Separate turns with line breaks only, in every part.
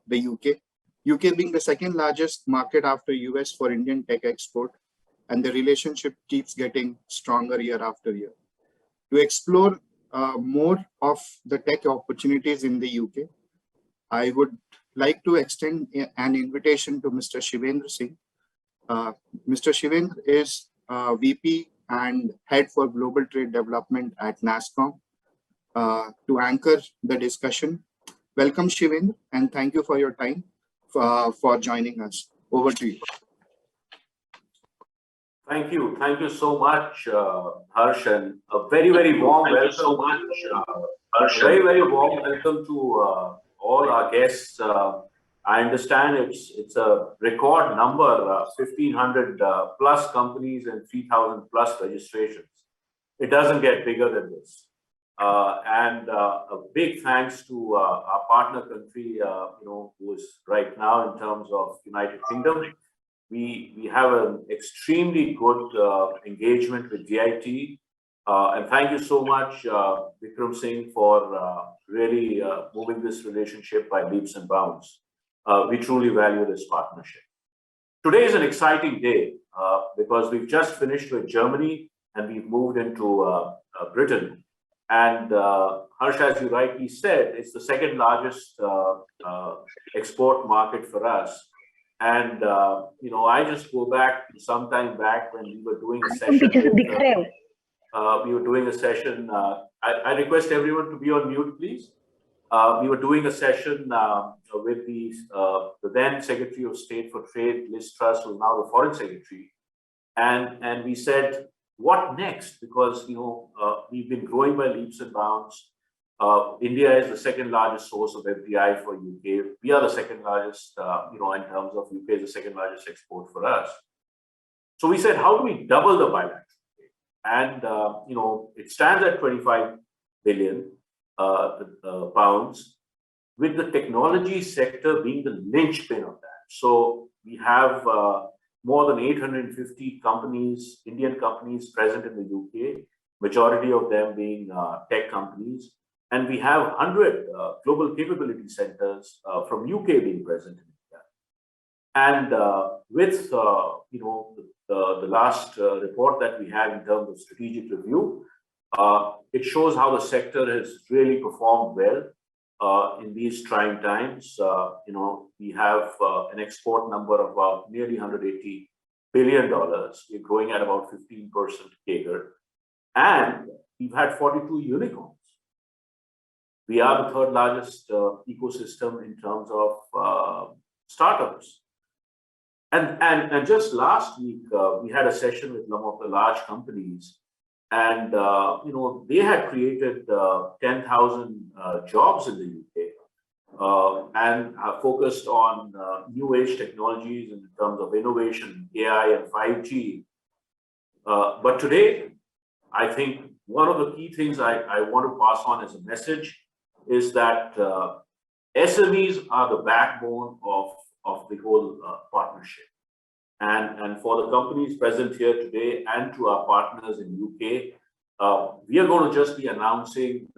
the UK. UK being the second largest market after US for Indian tech export, and the relationship keeps getting stronger year after year. To explore more of the tech opportunities in the UK, I would like to extend an invitation to Mr. Shivendra Singh. Mr. Shivendra is VP and Head for Global Trade Development at NASSCOM to anchor the discussion. Welcome, Shivendra, and thank you for your time for joining us. Over to you.
Thank you. Thank you so much, Harsh, and a very, very warm welcome. Very warm welcome to all our guests. I understand it's a record number, 1,500 plus companies and 3,000 plus registrations. It doesn't get bigger than this. And a big thanks to our partner country, who is right now in terms of United Kingdom. We have an extremely good engagement with GIT. And thank you so much, Vikram Singh, for really moving this relationship by leaps and bounds. We truly value this partnership. Today is an exciting day because we've just finished with Germany and we've moved into Britain. And Harsh, as you rightly said, it's the second largest export market for us. And, I just go back some time back when we were doing a session. I request everyone to be on mute, please. We were doing a session with the then Secretary of State for Trade, Liz Truss, who is now the Foreign Secretary. And we said, what next? Because, we've been growing by leaps and bounds. India is the second largest source of FDI for UK. We are the second largest, in terms of UK is the second largest export for us. So we said, how do we double the bilateral trade? And, it stands at 25 billion pounds, with the technology sector being the linchpin of that. So we have more than 850 companies, Indian companies present in the UK, majority of them being tech companies. And we have 100 global capability centers from UK being present in India. And with the last report that we had in terms of strategic review, it shows how the sector has really performed well in these trying times. We have an export number of about nearly $180 billion. We're growing at about 15% CAGR. And we've had 42 unicorns. We are the third largest ecosystem in terms of startups. And just last week, we had a session with some of the large companies. And, they had created 10,000 jobs in the UK and are focused on new age technologies in terms of innovation, AI and 5G. But today, I think one of the key things I want to pass on as a message is that SMEs are the backbone of the whole partnership. And for the companies present here today and to our partners in UK, we are going to just be announcing,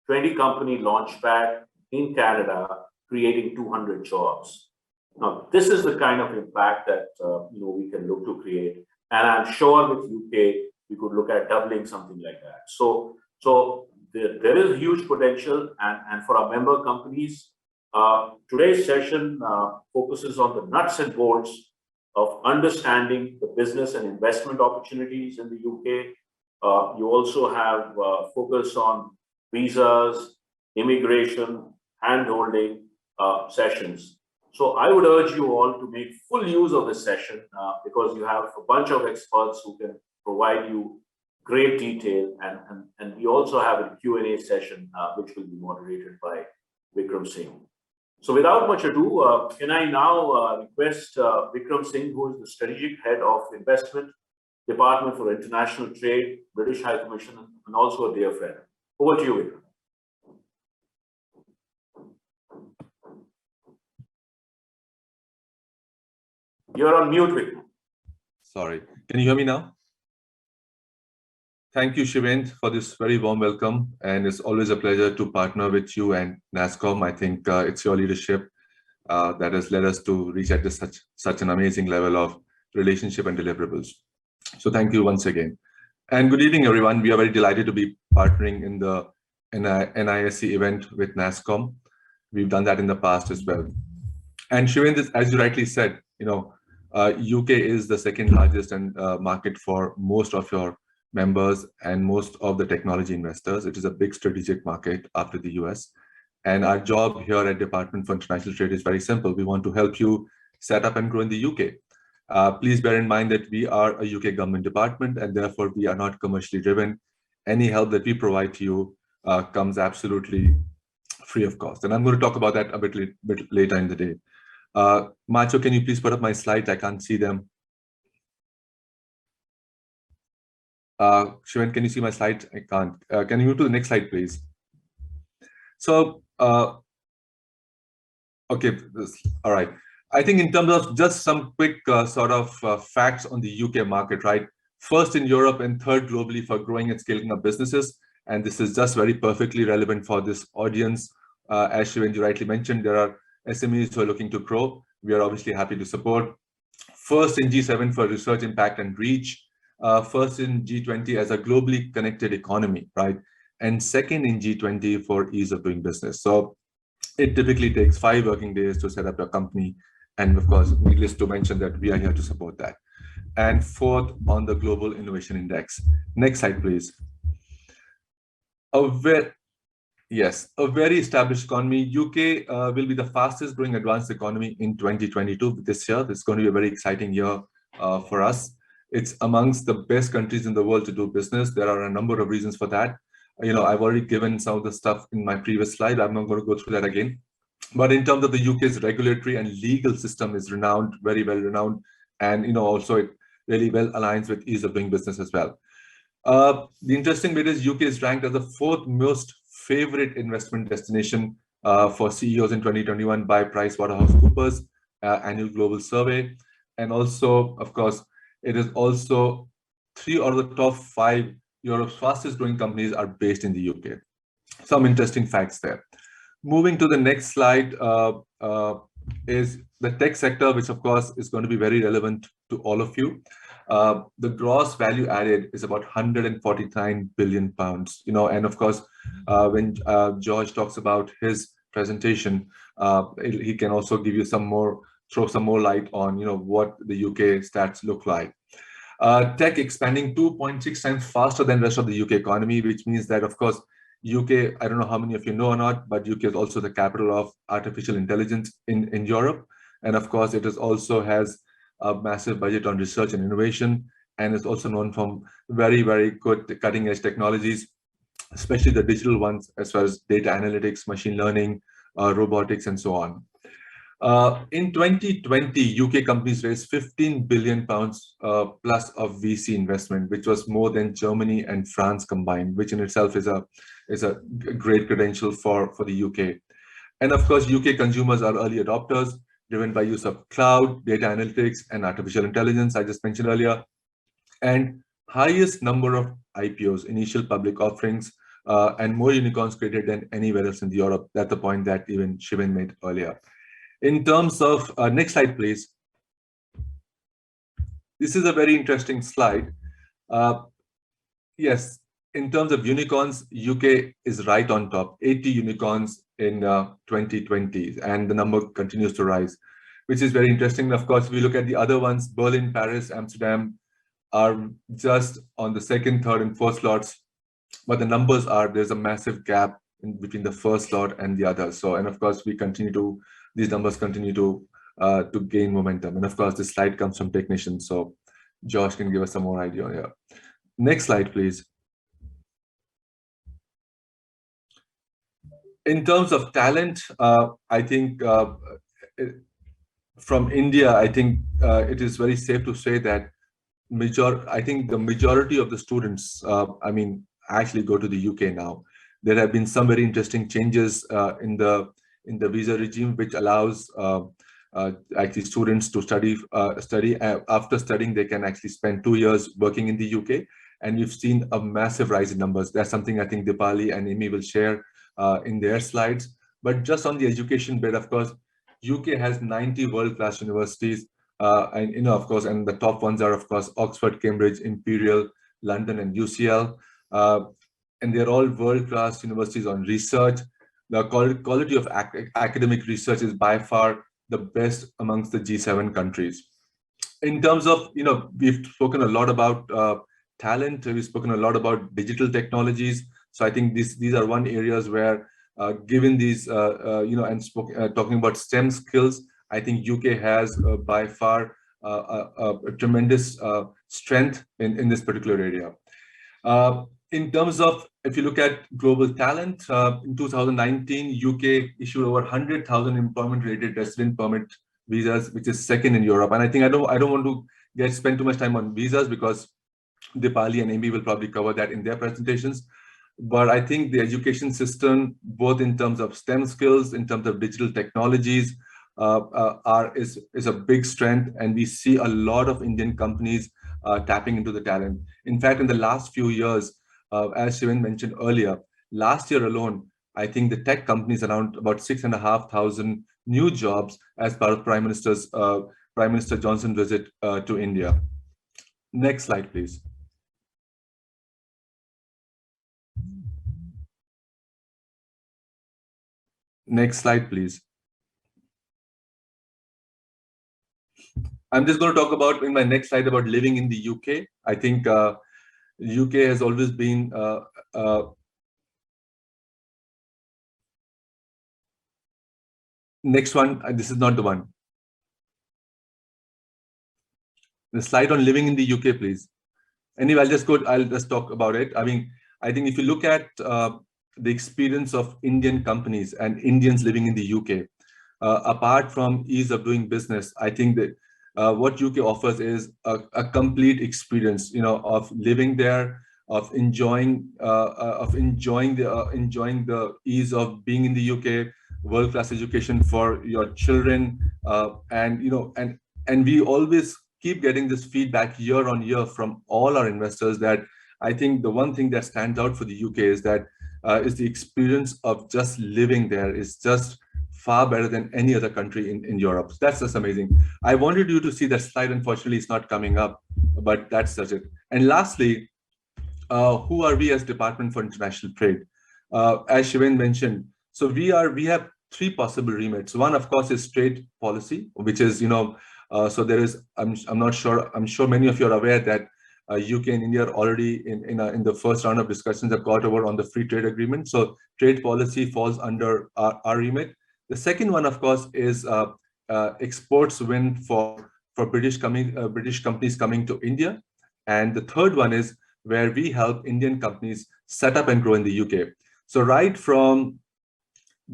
20 company launchpad in Canada, creating 200 jobs. Now, this is the kind of impact that, we can look to create. And I'm sure with UK, we could look at doubling something like that. So there is huge potential. And for our member companies, today's session focuses on the nuts and bolts of understanding the business and investment opportunities in the UK. You also have focus on visas, immigration, handholding sessions. So I would urge you all to make full use of this session because you have a bunch of experts who can provide you great detail. And we also have a Q&A session, which will be moderated by Vikram Singh. So without much ado, can I now request Vikram Singh, who is the Strategic Head of Investment Department for International Trade, British High Commission, and also a dear friend. Over to you, Vikram. You're on mute, Vikram.
Sorry. Can you hear me now? Thank you, Shivendra, for this very warm welcome. And it's always a pleasure to partner with you and NASSCOM. I think it's your leadership that has led us to reach at this such an amazing level of relationship and deliverables. So thank you once again. And good evening, everyone. We are very delighted to be partnering in the NISC event with NASSCOM. We've done that in the past as well. And Shivendra, as you rightly said, UK is the second largest market for most of your members and most of the technology investors. It is a big strategic market after the US. And our job here at Department for International Trade is very simple. We want to help you set up and grow in the UK. Please bear in mind that we are a UK government department and therefore we are not commercially driven. Any help that we provide to you comes absolutely free of cost. And I'm going to talk about that a bit later in the day. Macho, can you please put up my slides? I can't see them. Shivan, can you see my slides? I can't. Can you move to the next slide, please? So, okay, all right. I think in terms of just some quick facts on the UK market, right? First in Europe and third globally for growing and scaling up businesses. And this is just very perfectly relevant for this audience. As Shivan, you rightly mentioned, there are SMEs who are looking to grow. We are obviously happy to support. First in G7 for research, impact, and reach. First in G20 as a globally connected economy, right? And second in G20 for ease of doing business. So it typically takes 5 working days to set up your company. And of course, needless to mention that we are here to support that. And fourth on the Global Innovation Index. Next slide, please. A very established economy. UK will be the fastest growing advanced economy in 2022 this year. It's going to be a very exciting year for us. It's amongst the best countries in the world to do business. There are a number of reasons for that. I've already given some of the stuff in my previous slide. I'm not going to go through that again. But in terms of the UK's regulatory and legal system is renowned, very well renowned. And also it really well aligns with ease of doing business as well. The interesting bit is UK is ranked as the 4th most favorite investment destination for CEOs in 2021 by PricewaterhouseCoopers annual global survey. And also, of course, it is also 3 out of the top 5 Europe's fastest growing companies are based in the UK. Some interesting facts there. Moving to the next slide is the tech sector, which of course is going to be very relevant to all of you. The gross value added is about 149 billion pounds, and of course, when George talks about his presentation, he can also give you throw some more light on, what the UK stats look like. Tech expanding 2.6 times faster than the rest of the UK economy, which means that, of course, UK, I don't know how many of you know or not, but UK is also the capital of artificial intelligence in Europe. And of course, it also has a massive budget on research and innovation, and is also known for very, very good cutting edge technologies, especially the digital ones, as well as data analytics, machine learning, robotics, and so on. In 2020, UK companies raised 15 billion pounds plus of VC investment, which was more than Germany and France combined, which in itself is a great credential for the UK. And of course, UK consumers are early adopters, driven by use of cloud, data analytics, and artificial intelligence, I just mentioned earlier. And highest number of IPOs, initial public offerings, and more unicorns created than anywhere else in Europe. That's the point that even Shivan made earlier. In terms of, next slide, please. This is a very interesting slide. Yes, in terms of unicorns, UK is right on top, 80 unicorns in 2020, and the number continues to rise, which is very interesting. Of course, if we look at the other ones, Berlin, Paris, Amsterdam are just on the 2nd, 3rd, and 4th slots, but the numbers there's a massive gap between the first slot and the other. So, and of course, these numbers continue to gain momentum. And of course, this slide comes from Technician, so Josh can give us some more idea here. Next slide, please. In terms of talent, I think from India, I think it is very safe to say that I think the majority of the students, actually go to the UK now. There have been some very interesting changes in the visa regime, which allows actually students to study. After studying, they can actually spend 2 years working in the UK, and we've seen a massive rise in numbers. That's something I think Deepali and Amy will share in their slides. But just on the education bit, of course, UK has 90 world-class universities, and of course, and the top ones are, of course, Oxford, Cambridge, Imperial, London, and UCL. And they're all world-class universities on research. The quality of academic research is by far the best amongst the G7 countries. In terms of, we've spoken a lot about talent, we've spoken a lot about digital technologies. So I think these are one areas where, given these, talking about STEM skills, I think UK has by far a tremendous strength in this particular area. In terms of, if you look at global talent, in 2019, UK issued over 100,000 employment-related resident permit visas, which is second in Europe. And I think I don't want to spend too much time on visas because Deepali and Amy will probably cover that in their presentations. But I think the education system, both in terms of STEM skills, in terms of digital technologies, is a big strength, and we see a lot of Indian companies tapping into the talent. In fact, in the last few years, as Shivendra mentioned earlier, last year alone, I think the tech companies around about 6,500 new jobs as part of Prime Minister Johnson's visit to India. Next slide, please. Next slide, please. I'm just going to talk about in my next slide about living in the UK. I think UK has always been next one. This is not the one. The slide on living in the UK, please. Anyway, I'll just talk about it. I mean, I think if you look at the experience of Indian companies and Indians living in the UK, apart from ease of doing business, I think that what UK offers is a complete experience, of living there, of enjoying the ease of being in the UK, world-class education for your children, and we always keep getting this feedback year on year from all our investors that I think the one thing that stands out for the UK is that is the experience of just living there is just far better than any other country in Europe. So that's just amazing. I wanted you to see that slide. Unfortunately, it's not coming up, but that's such it. And lastly, who are we as Department for International Trade? As Shivendra mentioned, so we have three possible remits. One, of course, is trade policy, which is, so there is, I'm sure many of you are aware that UK and India are already in the first round of discussions have got over on the free trade agreement. So trade policy falls under our remit. The second one, of course, is exports win for British companies coming to India. And the third one is where we help Indian companies set up and grow in the UK. So right from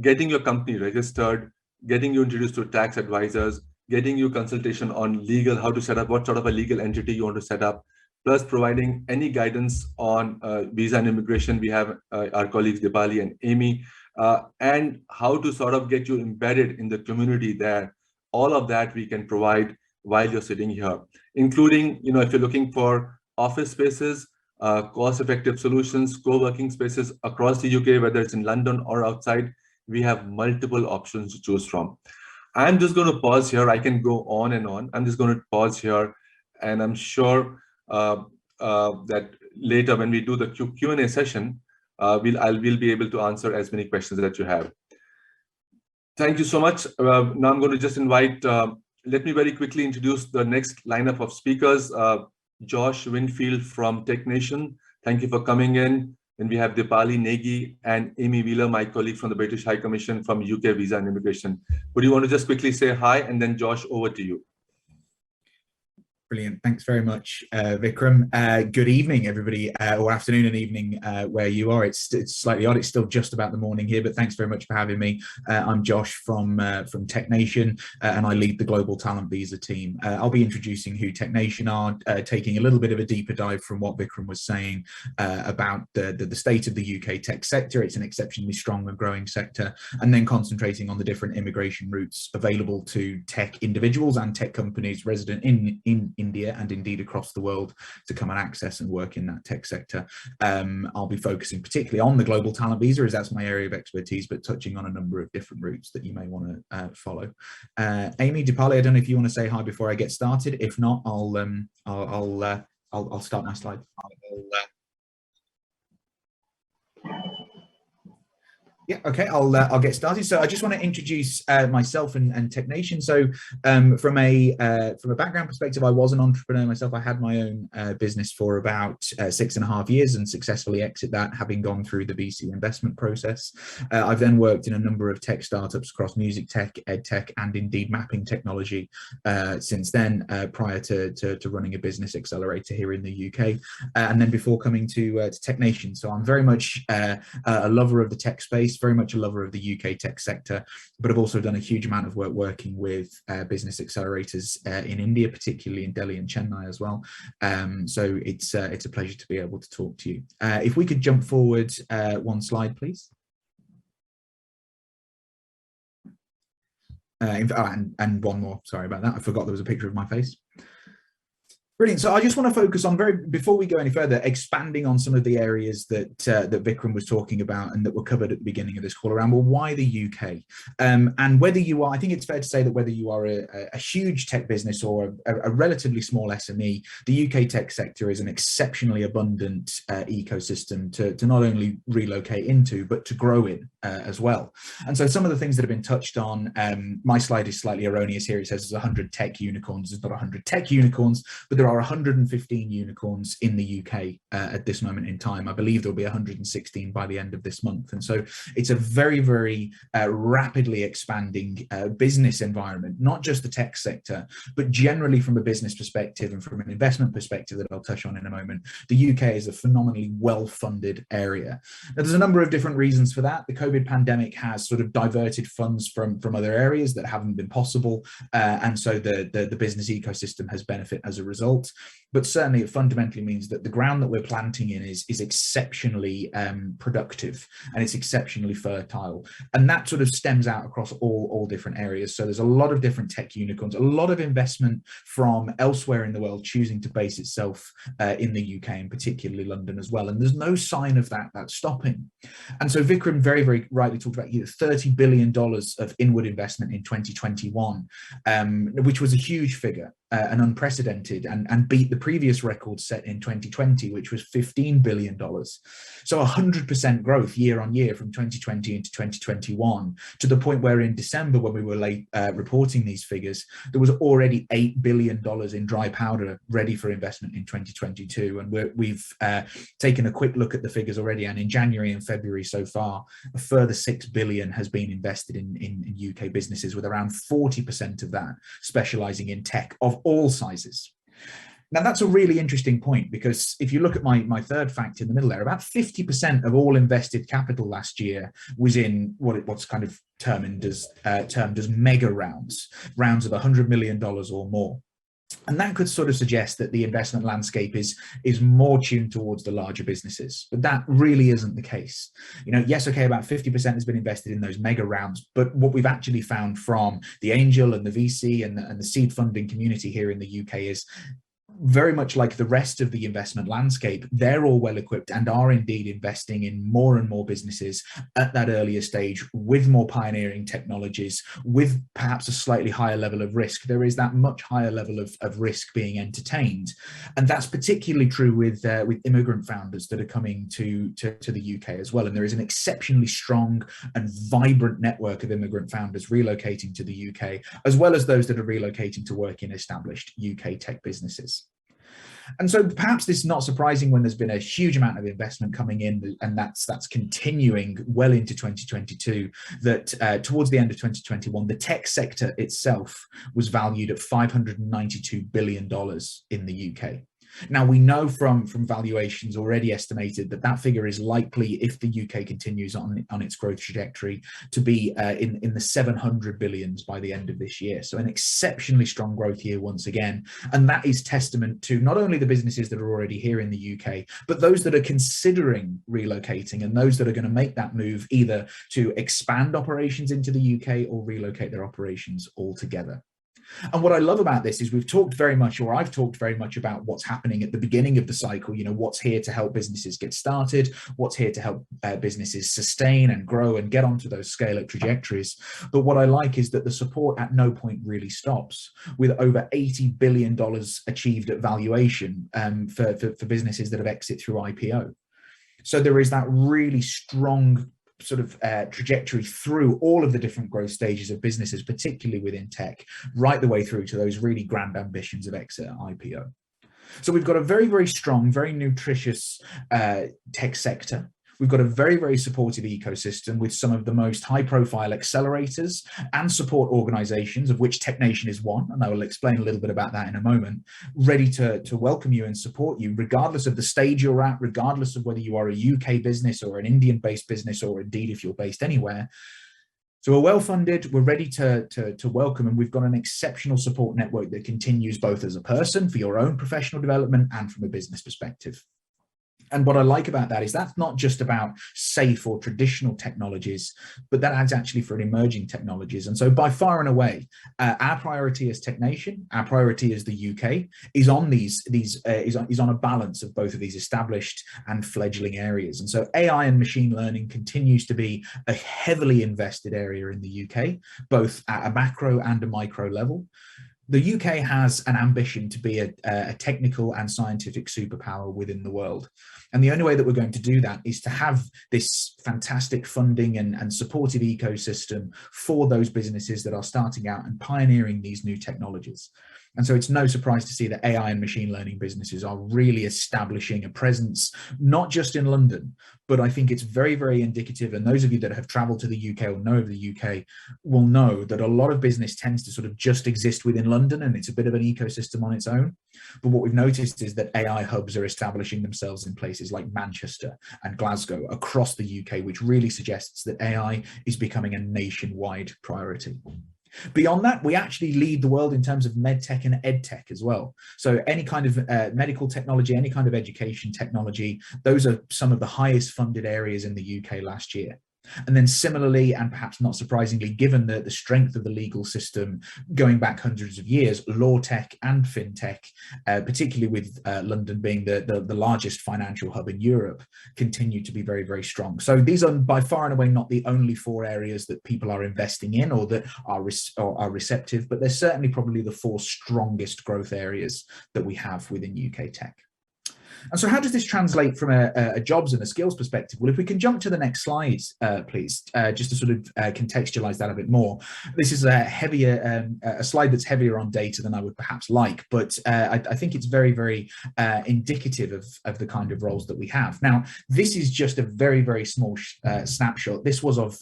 getting your company registered, getting you introduced to tax advisors, getting you consultation on legal, how to set up, what sort of a legal entity you want to set up, plus providing any guidance on visa and immigration. We have our colleagues Deepali and Amy, and how to sort of get you embedded in the community there. All of that we can provide while you're sitting here, including, if you're looking for office spaces, cost-effective solutions, co-working spaces across the UK, whether it's in London or outside, we have multiple options to choose from. I'm just going to pause here. I can go on and on. I'm just going to pause here, and I'm sure that later when we do the Q&A session, we'll be able to answer as many questions that you have. Thank you so much. Now I'm going to just invite, let me very quickly introduce the next lineup of speakers. Josh Winfield from Tech Nation, thank you for coming in. Then we have Deepali Negi and Amy Wheeler, my colleague from the British High Commission from UK Visa and Immigration. Would you want to just quickly say hi, and then Josh, over to you.
Brilliant. Thanks very much, Vikram. Good evening, everybody, or afternoon and evening where you are. It's slightly odd. It's still just about the morning here, but thanks very much for having me. I'm Josh from Tech Nation, and I lead the Global Talent Visa team. I'll be introducing who Tech Nation are, taking a little bit of a deeper dive from what Vikram was saying about the state of the UK tech sector. It's an exceptionally strong and growing sector, and then concentrating on the different immigration routes available to tech individuals and tech companies resident in India and indeed across the world to come and access and work in that tech sector. I'll be focusing particularly on the global talent visa, as that's my area of expertise, but touching on a number of different routes that you may want to follow. Amy, Deepali, I don't know if you want to say hi before I get started. If not, I'll start my slide. Yeah, okay, I'll get started. So I just want to introduce myself and Technation. So from a background perspective, I was an entrepreneur myself. I had my own business for about 6.5 years and successfully exit that, having gone through the VC investment process. I've then worked in a number of tech startups across music tech, ed tech, and indeed mapping technology since then, prior to running a business accelerator here in the UK, and then before coming to Technation. So I'm very much a lover of the tech space, very much a lover of the UK tech sector, but I've also done a huge amount of work working with business accelerators in India, particularly in Delhi and Chennai as well. So it's a pleasure to be able to talk to you. If we could jump forward one slide, please. And one more, sorry about that. I forgot there was a picture of my face. Brilliant. So I just want to focus on before we go any further, expanding on some of the areas that that Vikram was talking about and that were covered at the beginning of this call around, well, why the UK? And whether you are, I think it's fair to say that whether you are a huge tech business or a relatively small SME, the UK tech sector is an exceptionally abundant ecosystem to not only relocate into, but to grow in as well. And so some of the things that have been touched on, my slide is slightly erroneous here. It says there's 100 tech unicorns. There's not 100 tech unicorns, but there are 115 unicorns in the UK at this moment in time. I believe there'll be 116 by the end of this month. And so it's a very, very rapidly expanding business environment, not just the tech sector, but generally from a business perspective and from an investment perspective that I'll touch on in a moment. The UK is a phenomenally well-funded area. Now, there's a number of different reasons for that. The COVID pandemic has sort of diverted funds from other areas that haven't been possible. And so the business ecosystem has benefited as a result. But certainly it fundamentally means that the ground that we're planting in is exceptionally productive and it's exceptionally fertile. And that sort of stems out across all different areas. So there's a lot of different tech unicorns, a lot of investment from elsewhere in the world choosing to base itself in the UK and particularly London as well. And there's no sign of that stopping. And so Vikram very, very rightly talked about $30 billion of inward investment in 2021, which was a huge figure. And unprecedented and beat the previous record set in 2020, which was $15 billion. So 100% growth year on year from 2020 into 2021, to the point where in December, when we were reporting these figures, there was already $8 billion in dry powder ready for investment in 2022. And we've taken a quick look at the figures already. And in January and February so far, a further $6 billion has been invested in UK businesses, with around 40% of that specializing in tech of all sizes. Now, that's a really interesting point, because if you look at my third fact in the middle there, about 50% of all invested capital last year was in what's kind of termed as mega rounds of $100 million or more. And that could sort of suggest that the investment landscape is more tuned towards the larger businesses, but that really isn't the case. You know, yes, okay, about 50% has been invested in those mega rounds, but what we've actually found from the angel and the VC and the seed funding community here in the UK is very much like the rest of the investment landscape. They're all well equipped and are indeed investing in more and more businesses at that earlier stage with more pioneering technologies, with perhaps a slightly higher level of risk. There is that much higher level of risk being entertained. And that's particularly true with immigrant founders that are coming to the UK as well. And there is an exceptionally strong and vibrant network of immigrant founders relocating to the UK, as well as those that are relocating to work in established UK tech businesses. And so perhaps this is not surprising when there's been a huge amount of investment coming in, and that's continuing well into 2022, that towards the end of 2021, the tech sector itself was valued at $592 billion in the UK. Now, we know from valuations already estimated that figure is likely, if the UK continues on its growth trajectory, to be in the 700 billions by the end of this year. So an exceptionally strong growth year once again. And that is testament to not only the businesses that are already here in the UK, but those that are considering relocating and those that are going to make that move either to expand operations into the UK or relocate their operations altogether. And what I love about this is we've talked very much, or I've talked very much about what's happening at the beginning of the cycle, you know, what's here to help businesses get started, what's here to help businesses sustain and grow and get onto those scale-up trajectories. But what I like is that the support at no point really stops, with over $80 billion achieved at valuation for businesses that have exited through IPO. So there is that really strong sort of trajectory through all of the different growth stages of businesses, particularly within tech, right the way through to those really grand ambitions of exit at IPO. So we've got a very, very strong, very nutritious tech sector. We've got a very, very supportive ecosystem with some of the most high-profile accelerators and support organizations, of which TechNation is one, and I will explain a little bit about that in a moment, ready to welcome you and support you, regardless of the stage you're at, regardless of whether you are a UK business or an Indian-based business, or indeed if you're based anywhere. So we're well-funded, we're ready to welcome, and we've got an exceptional support network that continues both as a person for your own professional development and from a business perspective. And what I like about that is that's not just about safe or traditional technologies, but that adds actually for emerging technologies. And so by far and away, our priority as TechNation, our priority as the UK, is on is on a balance of both of these established and fledgling areas. And so AI and machine learning continues to be a heavily invested area in the UK, both at a macro and a micro level. The UK has an ambition to be a technical and scientific superpower within the world. And the only way that we're going to do that is to have this fantastic funding and supportive ecosystem for those businesses that are starting out and pioneering these new technologies. And so it's no surprise to see that AI and machine learning businesses are really establishing a presence, not just in London, but I think it's very, very indicative. And those of you that have traveled to the UK or know of the UK will know that a lot of business tends to sort of just exist within London, and it's a bit of an ecosystem on its own. But what we've noticed is that AI hubs are establishing themselves in places like Manchester and Glasgow across the UK, which really suggests that AI is becoming a nationwide priority. Beyond that, we actually lead the world in terms of medtech and edtech as well. So any kind of medical technology, any kind of education technology, those are some of the highest funded areas in the UK last year. And then similarly, and perhaps not surprisingly, given the strength of the legal system going back hundreds of years, law tech and fintech, particularly with London being the largest financial hub in Europe, continue to be very, very strong. So these are by far and away not the only four areas that people are investing in or that are receptive, but they're certainly probably the four strongest growth areas that we have within UK tech. And so how does this translate from a jobs and a skills perspective? Well, if we can jump to the next slide, please, just to sort of contextualize that a bit more. This is a slide that's heavier on data than I would perhaps like, but I think it's very, very indicative of the kind of roles that we have. Now, this is just a very, very small snapshot. This was of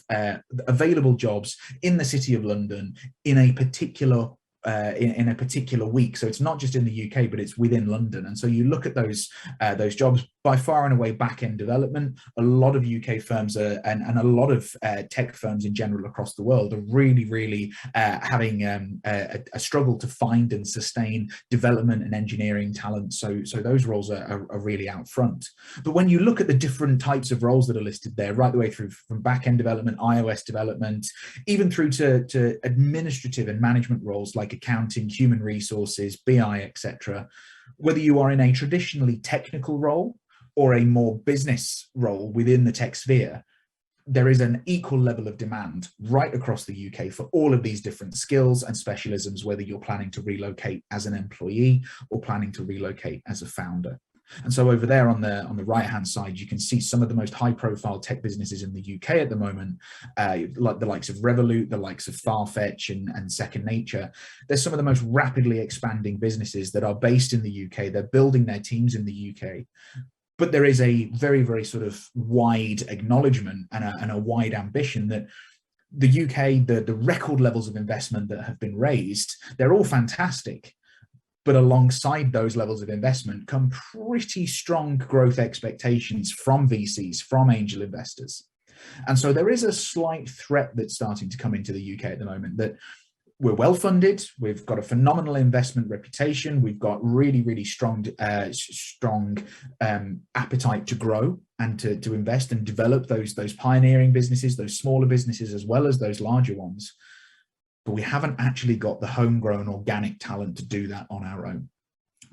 available jobs in the City of London in a particular week. So it's not just in the UK, but it's within London. And so you look at those jobs, by far and away back-end development. A lot of UK firms and a lot of tech firms in general across the world are really having a struggle to find and sustain development and engineering talent. So those roles are really out front. But when you look at the different types of roles that are listed there, right the way through from back-end development, iOS development, even through to administrative and management roles like accounting, human resources, BI, etc. Whether you are in a traditionally technical role or a more business role within the tech sphere, there is an equal level of demand right across the UK for all of these different skills and specialisms, whether you're planning to relocate as an employee or planning to relocate as a founder. And so over there on the right-hand side, you can see some of the most high-profile tech businesses in the UK at the moment, like the likes of Revolut, the likes of Farfetch and Second Nature. They're some of the most rapidly expanding businesses that are based in the UK. They're building their teams in the UK. But there is a very, very sort of wide acknowledgement and a wide ambition that the UK, the record levels of investment that have been raised, they're all fantastic. But alongside those levels of investment come pretty strong growth expectations from VCs, from angel investors. And so there is a slight threat that's starting to come into the UK at the moment, that we're well funded, we've got a phenomenal investment reputation, we've got really strong appetite to grow and to invest and develop those pioneering businesses, those smaller businesses, as well as those larger ones. but we haven't actually got the homegrown organic talent to do that on our own.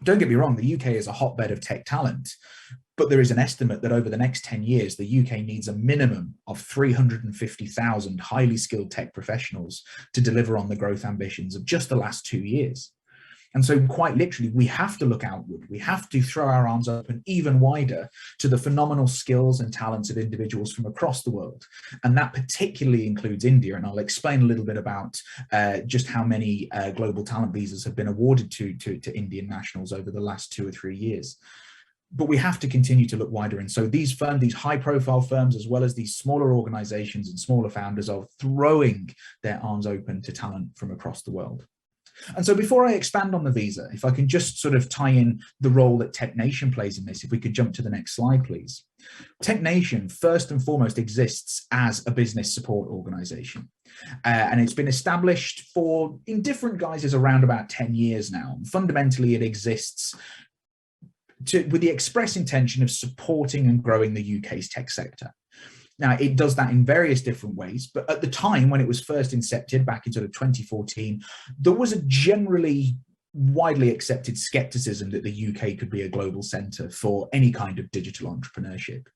Don't get me wrong, the UK is a hotbed of tech talent, but there is an estimate that over the next 10 years, the UK needs a minimum of 350,000 highly skilled tech professionals to deliver on the growth ambitions of just the last 2 years. And so quite literally, we have to look outward. We have to throw our arms open even wider to the phenomenal skills and talents of individuals from across the world. And that particularly includes India. And I'll explain a little bit about just how many global talent visas have been awarded to Indian nationals over the last 2 or 3 years. But we have to continue to look wider. And so these firms, these high profile firms, as well as these smaller organizations and smaller founders, are throwing their arms open to talent from across the world. And so before I expand on the visa, if I can just sort of tie in the role that TechNation plays in this, if we could jump to the next slide, please. TechNation, first and foremost, exists as a business support organization. And it's been established in different guises around about 10 years now. Fundamentally, it exists with the express intention of supporting and growing the UK's tech sector. Now, it does that in various different ways, but at the time when it was first incepted back in sort of 2014, there was a generally widely accepted skepticism that the UK could be a global centre for any kind of digital entrepreneurship.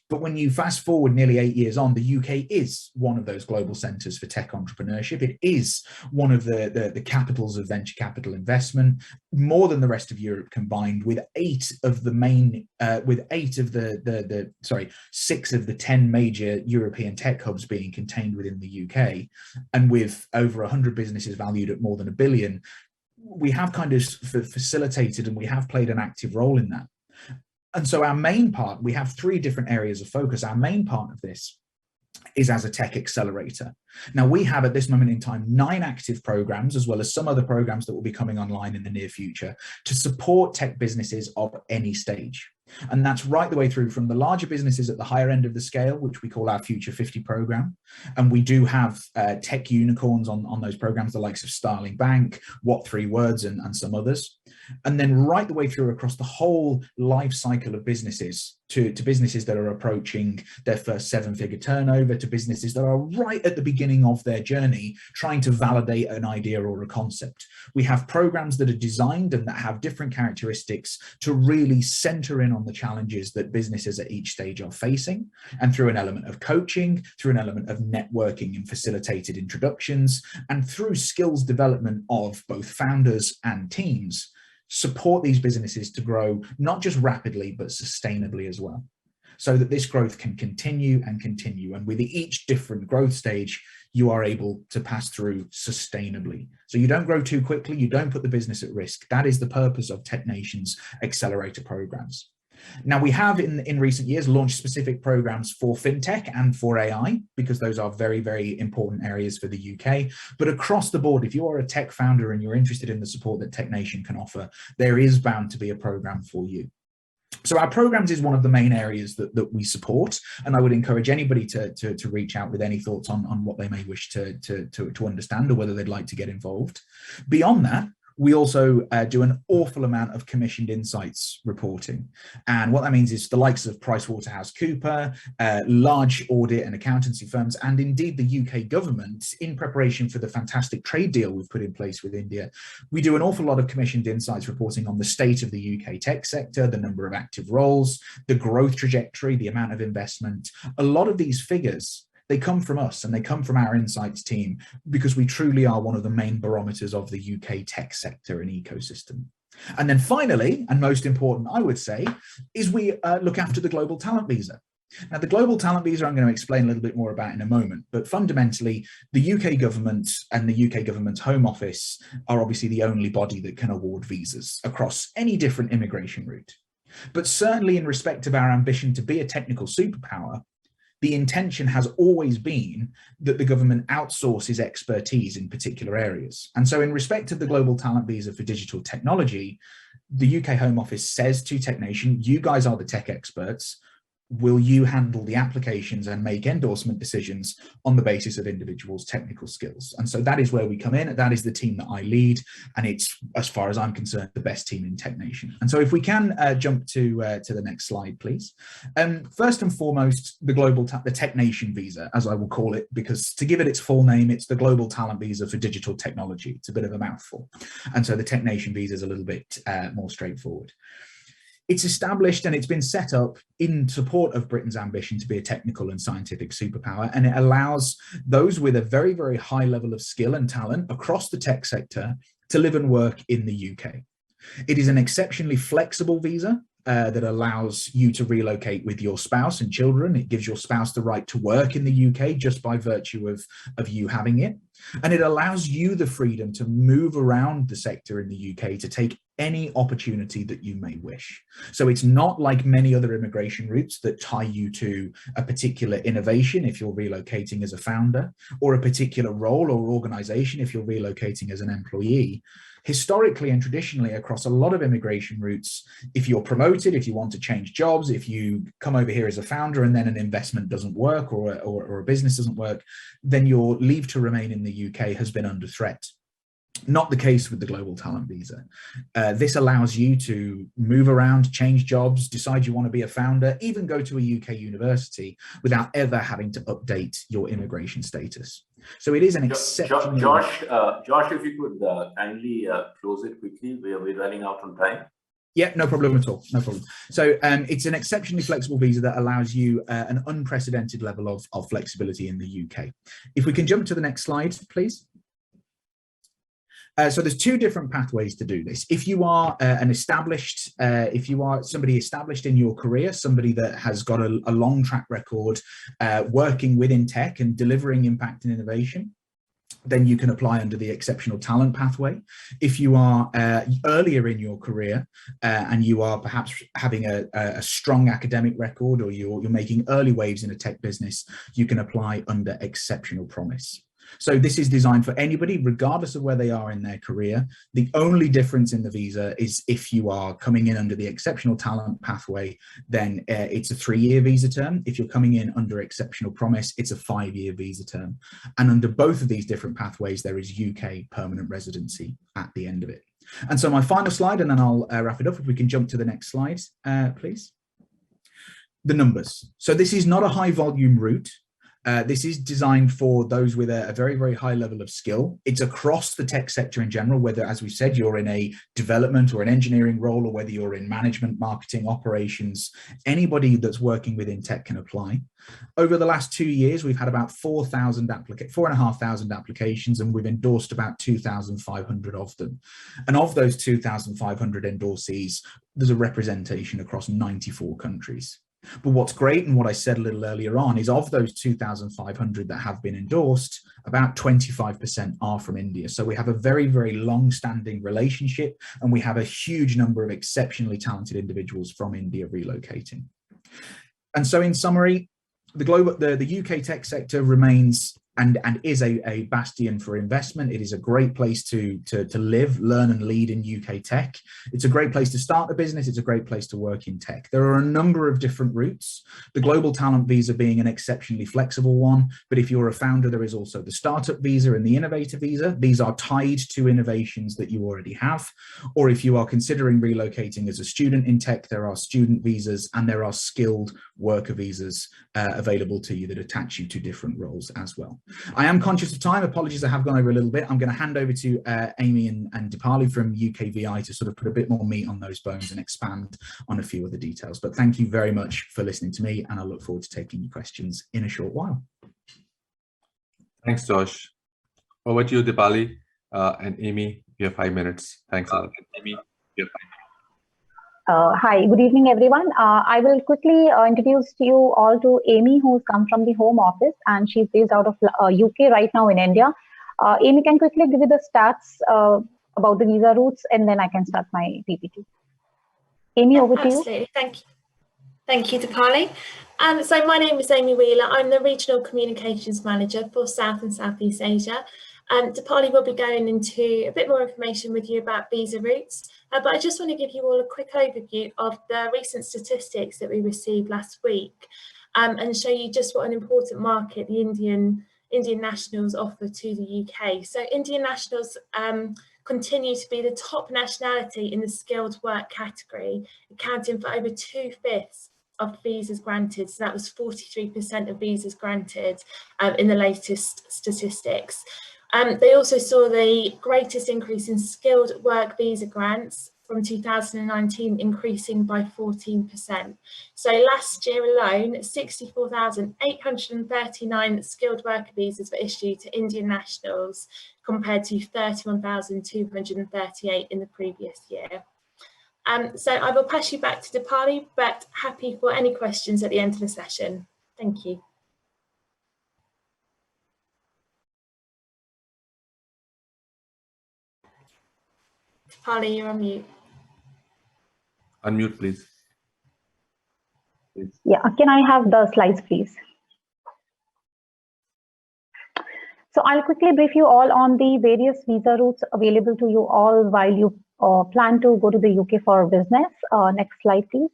But when you fast forward nearly 8 years on, the UK is one of those global centres for tech entrepreneurship. It is one of the capitals of venture capital investment, more than the rest of Europe combined, with 6 of the 10 major European tech hubs being contained within the UK, and with over 100 businesses valued at more than $1 billion. We have kind of facilitated and we have played an active role in that. And so our main part, we have 3 different areas of focus. Our main part of this is as a tech accelerator. Now, we have at this moment in time 9 active programs, as well as some other programs that will be coming online in the near future, to support tech businesses of any stage. And that's right the way through from the larger businesses at the higher end of the scale, which we call our Future 50 program. And we do have tech unicorns on those programs, the likes of Starling Bank, What 3 Words, and some others. And then right the way through across the whole life cycle of businesses to businesses that are approaching their first 7-figure turnover, to businesses that are right at the beginning of their journey, trying to validate an idea or a concept. We have programs that are designed and that have different characteristics to really center in on the challenges that businesses at each stage are facing, and through an element of coaching, through an element of networking and facilitated introductions, and through skills development of both founders and teams, support these businesses to grow not just rapidly but sustainably as well, so that this growth can continue and continue. And with each different growth stage, you are able to pass through sustainably. So you don't grow too quickly, you don't put the business at risk. That is the purpose of TechNation's accelerator programs. Now, we have in recent years launched specific programs for fintech and for AI, because those are very, very important areas for the UK. But across the board, if you are a tech founder and you're interested in the support that TechNation can offer, there is bound to be a program for you. So our programs is one of the main areas that we support, and I would encourage anybody to reach out with any thoughts on what they may wish to understand, or whether they'd like to get involved. Beyond that, we also do an awful amount of commissioned insights reporting. And what that means is the likes of PricewaterhouseCoopers, large audit and accountancy firms, and indeed the UK government, in preparation for the fantastic trade deal we've put in place with India, we do an awful lot of commissioned insights reporting on the state of the UK tech sector, the number of active roles, the growth trajectory, the amount of investment. A lot of these figures, they come from us and they come from our insights team, because we truly are one of the main barometers of the UK tech sector and ecosystem. And then finally, and most important, I would say, is we look after the global talent visa. Now, the global talent visa, I'm going to explain a little bit more about in a moment, but fundamentally, the UK government and the UK government's Home Office are obviously the only body that can award visas across any different immigration route. But certainly in respect of our ambition to be a technical superpower, the intention has always been that the government outsources expertise in particular areas. And so in respect of the global talent visa for digital technology, the UK Home Office says to TechNation, you guys are the tech experts. will you handle the applications and make endorsement decisions on the basis of individuals' technical skills? And so that is where we come in. That is the team that I lead, and it's, as far as I'm concerned, the best team in TechNation. And so if we can jump to the next slide, please. First and foremost, the TechNation visa, as I will call it, because to give it its full name, it's the Global Talent Visa for Digital Technology. It's a bit of a mouthful. And so the TechNation visa is a little bit more straightforward. It's established and it's been set up in support of Britain's ambition to be a technical and scientific superpower, and it allows those with a very, very high level of skill and talent across the tech sector to live and work in the UK. It is an exceptionally flexible visa that allows you to relocate with your spouse and children. It gives your spouse the right to work in the UK just by virtue of you having it. And it allows you the freedom to move around the sector in the UK to take any opportunity that you may wish. So it's not like many other immigration routes that tie you to a particular innovation if you're relocating as a founder, or a particular role or organization if you're relocating as an employee. Historically and traditionally across a lot of immigration routes, if you're promoted, if you want to change jobs, if you come over here as a founder and then an investment doesn't work or a business doesn't work, then your leave to remain in the UK has been under threat. Not the case with the Global Talent Visa. This allows you to move around, change jobs, decide you want to be a founder, even go to a UK university without ever having to update your immigration status. So it is an exceptional...
Josh, if you could kindly close it quickly. We're running out on time.
Yeah, no problem at all. No problem. So it's an exceptionally flexible visa that allows you an unprecedented level of flexibility in the UK. If we can jump to the next slide, please. So there's two different pathways to do this. If you are if you are somebody established in your career, somebody that has got a long track record working within tech and delivering impact and innovation, then you can apply under the exceptional talent pathway. If you are earlier in your career and you are perhaps having a strong academic record, or you're making early waves in a tech business, you can apply under exceptional promise. So this is designed for anybody, regardless of where they are in their career. The only difference in the visa is if you are coming in under the exceptional talent pathway, then it's a 3-year visa term. If you're coming in under exceptional promise, it's a 5-year visa term. And under both of these different pathways, there is UK permanent residency at the end of it. And so my final slide, and then I'll wrap it up. If we can jump to the next slide, please. The numbers. So this is not a high volume route. This is designed for those with a very, very high level of skill. It's across the tech sector in general, whether, as we said, you're in a development or an engineering role, or whether you're in management, marketing, operations. Anybody that's working within tech can apply. Over the last 2 years, we've had about 4,500 applications, and we've endorsed about 2,500 of them. And of those 2,500 endorsees, there's a representation across 94 countries. But what's great, and what I said a little earlier on, is of those 2,500 that have been endorsed, about 25% are from India. So we have a very, very long-standing relationship, and we have a huge number of exceptionally talented individuals from India relocating. And so in summary, the UK tech sector remains and is a bastion for investment. It is a great place to live, learn and lead in UK tech. It's a great place to start a business. It's a great place to work in tech. There are a number of different routes, the Global Talent Visa being an exceptionally flexible one. But if you're a founder, there is also the Startup Visa and the Innovator Visa. These are tied to innovations that you already have. Or if you are considering relocating as a student in tech, there are student visas and there are skilled worker visas available to you that attach you to different roles as well. I am conscious of time. Apologies, I have gone over a little bit. I'm going to hand over to Amy and Deepali from UKVI to sort of put a bit more meat on those bones and expand on a few of the details. But thank you very much for listening to me, and I look forward to taking your questions in a short while.
Thanks, Josh. Over to you, Deepali, and Amy. You have 5 minutes. Thanks a lot. Amy, you have 5 minutes.
Hi, good evening, everyone. I will quickly introduce you all to Amy, who's come from the Home Office, and she's based out of UK right now in India. Amy can quickly give you the stats about the visa routes, and then I can start my PPT. Amy, over to you.
Absolutely, thank you. Thank you, Deepali. So my name is Amy Wheeler. I'm the Regional Communications Manager for South and Southeast Asia. Deepali will be going into a bit more information with you about visa routes, but I just want to give you all a quick overview of the recent statistics that we received last week, and show you just what an important market the Indian nationals offer to the UK. So Indian nationals continue to be the top nationality in the skilled work category, accounting for over 2/5 of visas granted. So that was 43% of visas granted in the latest statistics. They also saw the greatest increase in skilled work visa grants from 2019, increasing by 14%. So last year alone, 64,839 skilled worker visas were issued to Indian nationals, compared to 31,238 in the previous year. So I will pass you back to Deepali, but happy for any questions at the end of the session. Thank you. Deepali, you're on mute.
Unmute, please.
Yeah, can I have the slides, please? So I'll quickly brief you all on the various visa routes available to you all while you plan to go to the UK for business. Next slide, please.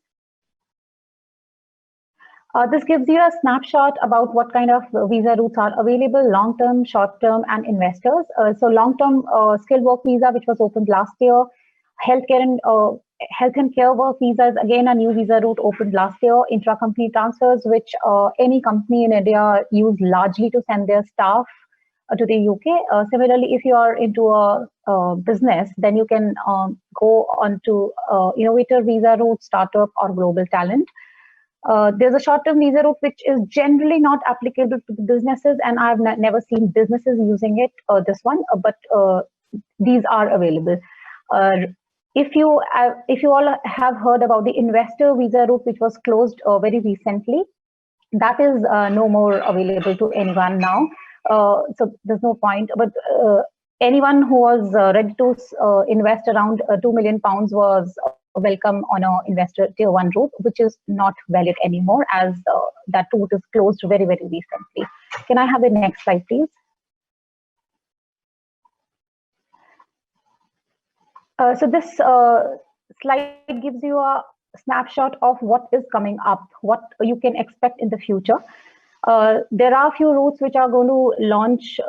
This gives you a snapshot about what kind of visa routes are available: long-term, short-term, and investors. So long-term skilled work visa, which was opened last year. Health and care work visa is again a new visa route opened last year. Intra-company transfers, which any company in India use largely to send their staff to the UK. Similarly, if you are into a business, then you can go on to innovator visa route, startup, or global talent. There's a short-term visa route which is generally not applicable to the businesses, and I've never seen businesses using it. This one, but these are available. If you all have heard about the investor visa route, which was closed very recently, that is no more available to anyone now. So there's no point. But anyone who was ready to invest around £2 million was welcome on a investor tier 1 route, which is not valid anymore, as that route is closed very, very recently. Can I have the next slide, please? So this slide gives you a snapshot of what is coming up, what you can expect in the future. There are a few routes which are going to launch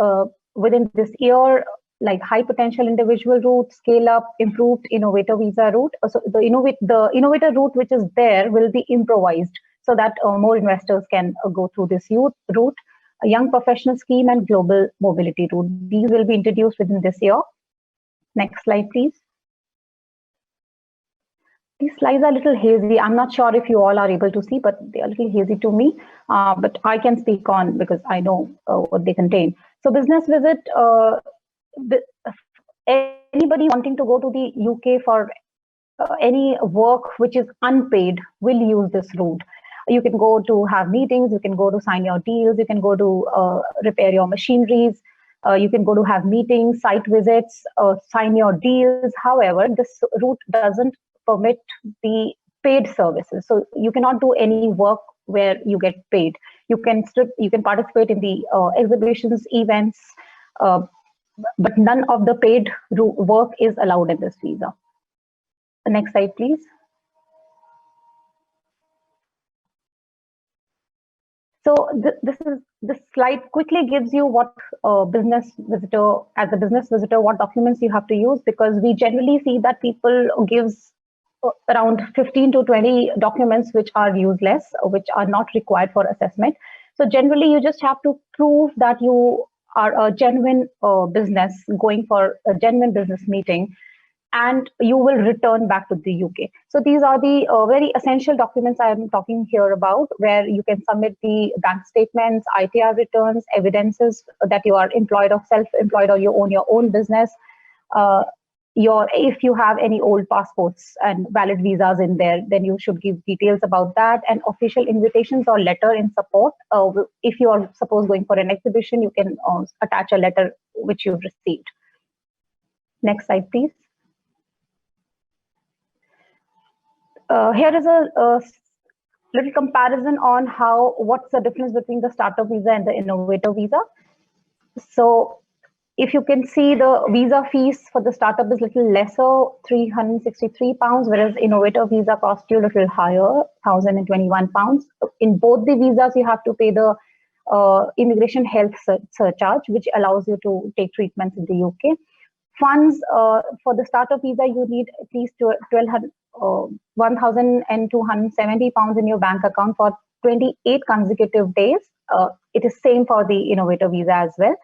within this year, like high potential individual route, scale up, improved innovator visa route. So the innovator route which is there will be improvised so that more investors can go through this route. A young professional scheme and global mobility route. These will be introduced within this year. Next slide, please. These slides are a little hazy. I'm not sure if you all are able to see, but they are a little hazy to me. But I can speak on because I know what they contain. So business visit, anybody wanting to go to the UK for any work which is unpaid will use this route. You can go to have meetings, you can go to sign your deals, you can go to repair your machineries, you can go to have meetings, site visits, sign your deals. However, this route doesn't permit the paid services. So you cannot do any work where you get paid. You can participate in the exhibitions, events, but none of the paid work is allowed in this visa. The next slide, please. So this slide quickly gives you what as a business visitor, what documents you have to use, because we generally see that people gives around 15 to 20 documents which are useless, which are not required for assessment. So generally, you just have to prove that you are a genuine business going for a genuine business meeting, and you will return back to the UK. So these are the very essential documents I am talking here about, where you can submit the bank statements, ITR returns, evidences that you are employed or self-employed or you own your own business. If you have any old passports and valid visas in there, then you should give details about that, and official invitations or letter in support. If you are suppose going for an exhibition, you can attach a letter which you've received. Next slide, please. Here is a little comparison on what's the difference between the startup visa and the innovator visa. So If you can see, the visa fees for the startup is little lesser, £363, whereas innovator visa costs you a little higher, £1,021. In both the visas, you have to pay the immigration health surcharge, which allows you to take treatments in the UK. Funds for the startup visa, you need at least £1,270 in your bank account for 28 consecutive days. It is same for the innovator visa as well.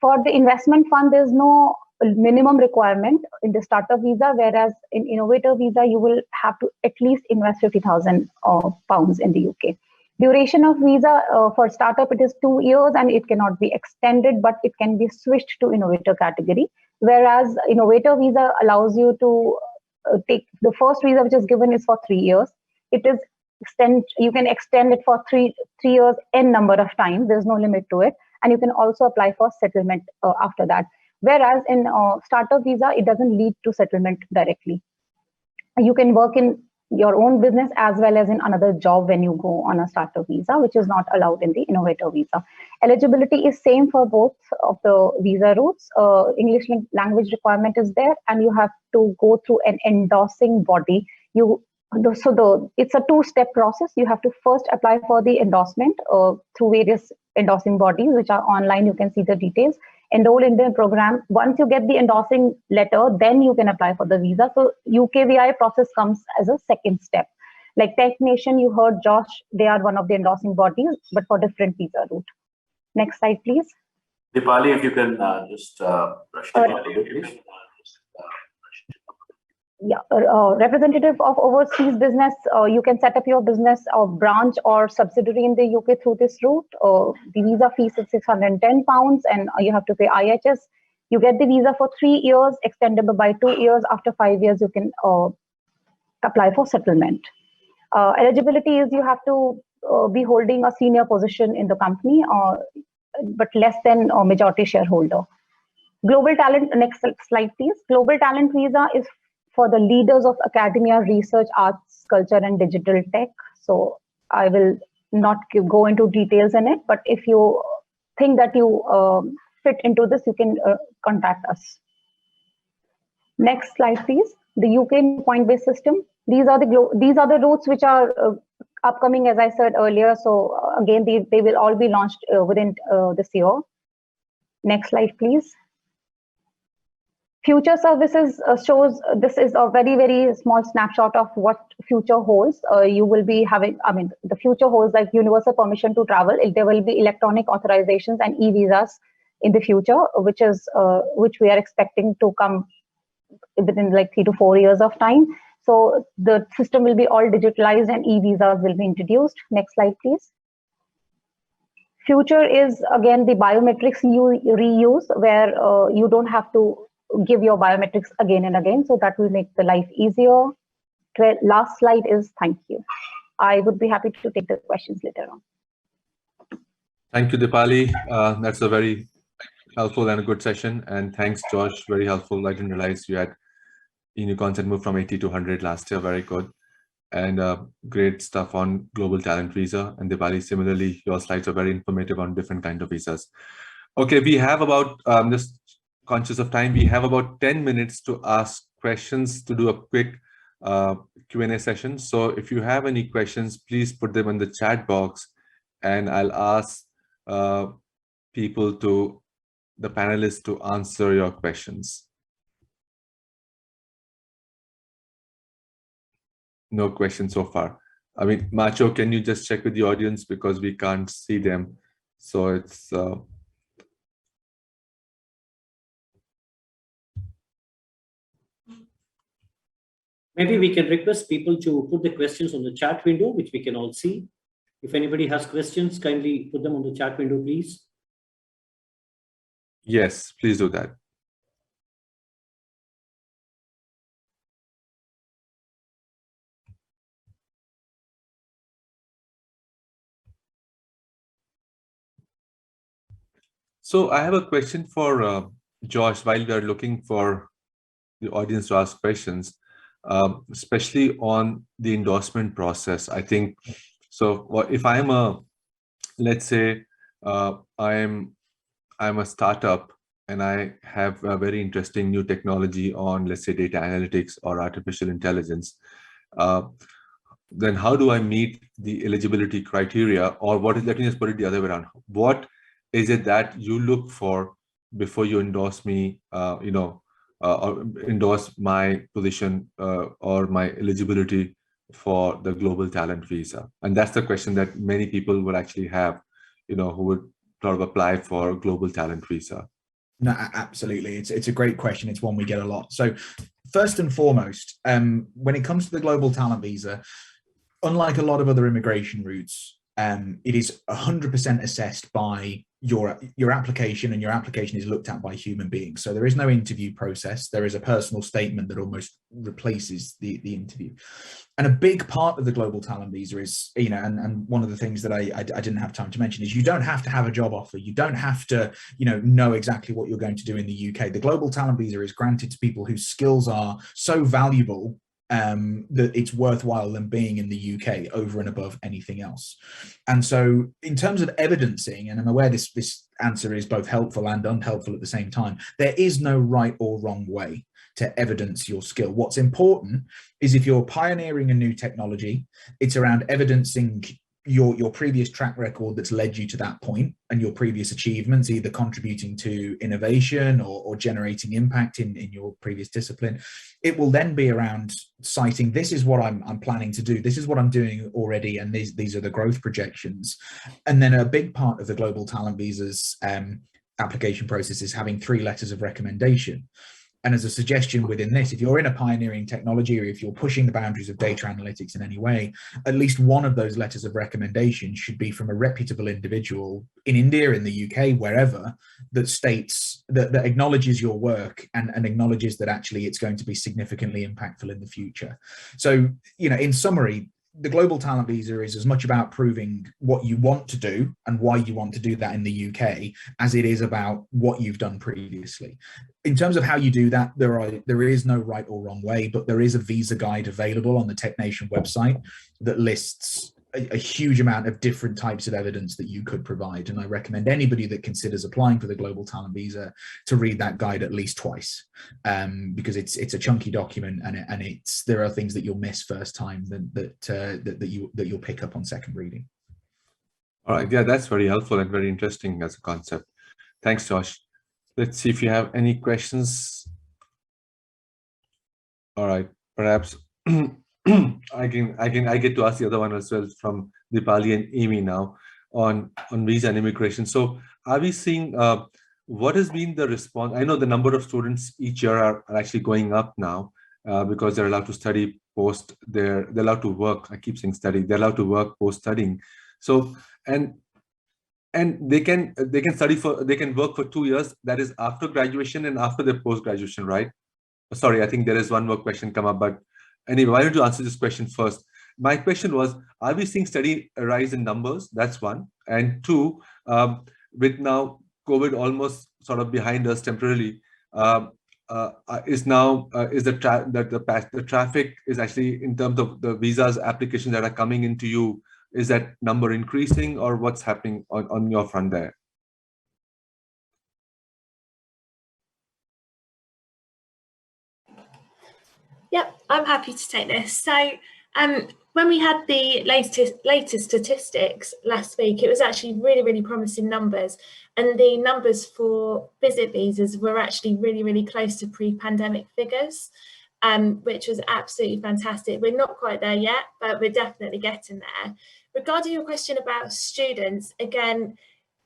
For the investment fund, there's no minimum requirement in the startup visa, whereas in innovator visa, you will have to at least invest £50,000 in the UK. Duration of visa for startup, it is 2 years and it cannot be extended, but it can be switched to innovator category. Whereas innovator visa allows you to take the first visa, which is given is for 3 years. It is you can extend it for three years, n number of times. There's no limit to it. And you can also apply for settlement after that. Whereas in startup visa, it doesn't lead to settlement directly. You can work in your own business as well as in another job when you go on a startup visa, which is not allowed in the innovator visa. Eligibility is same for both of the visa routes. English language requirement is there, and you have to go through an endorsing body. It's a two-step process. You have to first apply for the endorsement through various endorsing bodies, which are online. You can see the details. Enroll in the program. Once you get the endorsing letter, then you can apply for the visa. So UKVI process comes as a second step. Like Tech Nation, you heard Josh, they are one of the endorsing bodies, but for different visa route. Next slide, please.
Deepali, if you can just brush it up a bit, please.
Yeah, representative of overseas business, you can set up your business or branch or subsidiary in the UK through this route. The visa fees is £610 and you have to pay IHS. You get the visa for 3 years, extendable by 2 years. After 5 years, you can apply for settlement. Eligibility is you have to be holding a senior position in the company, but less than a majority shareholder. Global talent, next slide please. Global talent visa is for the leaders of academia, research, arts, culture, and digital tech. So I will not go into details in it, but if you think that you fit into this, you can contact us. Next slide, please. The UK point-based system. These are the routes which are upcoming, as I said earlier. So again, they will all be launched within this year. Next slide, please. Future services shows, this is a very, very small snapshot of what future holds. You will be having, the future holds like universal permission to travel. There will be electronic authorizations and e-visas in the future, which we are expecting to come within like 3 to 4 years of time. So the system will be all digitalized and e-visas will be introduced. Next slide, please. Future is again the biometrics you reuse, where you don't have to give your biometrics again and again. So that will make the life easier. Last slide is thank you. I would be happy to take the questions later on.
Thank you, Deepali. That's a very helpful and a good session. And thanks, Josh. Very helpful. I didn't realize you had unicorns had moved from 80 to 100 last year. Very good. And great stuff on global talent visa. And Deepali, similarly, your slides are very informative on different kinds of visas. Okay, we have about, just conscious of time, we have about 10 minutes to ask questions, to do a quick Q&A session. So if you have any questions, please put them in the chat box and I'll ask people to, the panelists, to answer your questions. No questions so far. I mean, Macho, can you just check with the audience because we can't see them? So it's...
Maybe we can request people to put the questions on the chat window, which we can all see. If anybody has questions, kindly put them on the chat window, please.
Yes, please do that. So I have a question for Josh while we are looking for the audience to ask questions, especially on the endorsement process. I think, so if I'm a, let's say I'm a startup and I have a very interesting new technology on, let's say, data analytics or artificial intelligence, then how do I meet the eligibility criteria? Or what is, let me just put it the other way around. What is it that you look for before you endorse me, or endorse my position or my eligibility for the global talent visa? And that's the question that many people would actually have, who would sort of apply for global talent visa.
No, absolutely. It's a great question. It's one we get a lot. So first and foremost, when it comes to the global talent visa, unlike a lot of other immigration routes, it is 100% assessed by your application, and your application is looked at by human beings. So there is no interview process. There is a personal statement that almost replaces the interview. And a big part of the global talent visa is, and one of the things that I didn't have time to mention is you don't have to have a job offer. You don't have to, know exactly what you're going to do in the UK. The global talent visa is granted to people whose skills are so valuable that it's worthwhile them being in the UK over and above anything else. And so in terms of evidencing, and I'm aware this answer is both helpful and unhelpful at the same time, there is no right or wrong way to evidence your skill. What's important is if you're pioneering a new technology, it's around evidencing your previous track record that's led you to that point, and your previous achievements, either contributing to innovation or generating impact in your previous discipline. It will then be around citing, this is what I'm planning to do, this is what I'm doing already, and these are the growth projections. And then a big part of the global talent visas application process is having 3 letters of recommendation. And as a suggestion within this, if you're in a pioneering technology, or if you're pushing the boundaries of data analytics in any way, at least one of those letters of recommendation should be from a reputable individual in India, in the UK, wherever, that states, that acknowledges your work and acknowledges that actually it's going to be significantly impactful in the future. So, in summary, the global talent visa is as much about proving what you want to do and why you want to do that in the UK as it is about what you've done previously. In terms of how you do that, there is no right or wrong way, but there is a visa guide available on the Tech Nation website that lists a huge amount of different types of evidence that you could provide. And I recommend anybody that considers applying for the global talent visa to read that guide at least twice, because it's a chunky document, and there are things that you'll miss first time that you'll pick up on second reading.
All right, yeah, that's very helpful and very interesting as a concept. Thanks, Josh. Let's see if you have any questions. All right, perhaps I get to ask the other one as well, from Deepali and Amy now on visa and immigration. So are we seeing what has been the response? I know the number of students each year are actually going up now because they're allowed to study post, they're allowed to work. I keep saying study, they're allowed to work post studying. So and they can work for 2 years, that is after graduation and after their post graduation, right? Sorry, I think there is one more question come up, but anyway, why don't you answer this question first? My question was, are we seeing steady rise in numbers? That's one. And 2, with now COVID almost sort of behind us temporarily, the traffic is actually, in terms of the visas applications that are coming into you, is that number increasing, or what's happening on your front there?
Yep, I'm happy to take this. So when we had the latest statistics last week, it was actually really, really promising numbers. And the numbers for visit visas were actually really, really close to pre-pandemic figures, which was absolutely fantastic. We're not quite there yet, but we're definitely getting there. Regarding your question about students, again,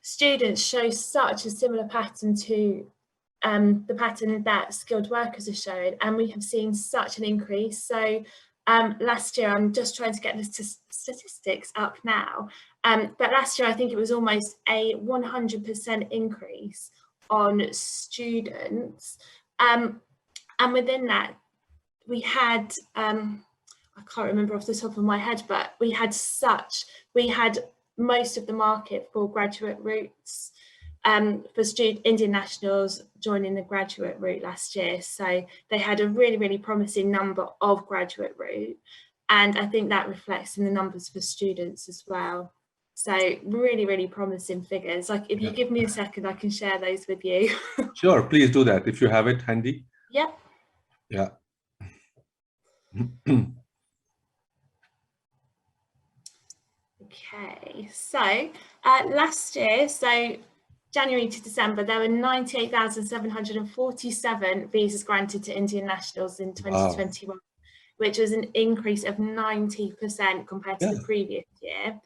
students show such a similar pattern to the pattern that skilled workers are showing, and we have seen such an increase. So last year, I'm just trying to get the statistics up now, but last year I think it was almost a 100% increase on students, and within that we had I can't remember off the top of my head, but we had most of the market for graduate routes, for Indian nationals joining the graduate route last year. So they had a really, really promising number of graduate route. And I think that reflects in the numbers for students as well. So really, really promising figures. Like if you give me a second, I can share those with you.
Sure, please do that if you have it handy.
Yep.
Yeah.
Okay, so last year, so January to December, there were 98,747 visas granted to Indian nationals in 2021, which was an increase of 90% compared to the previous year.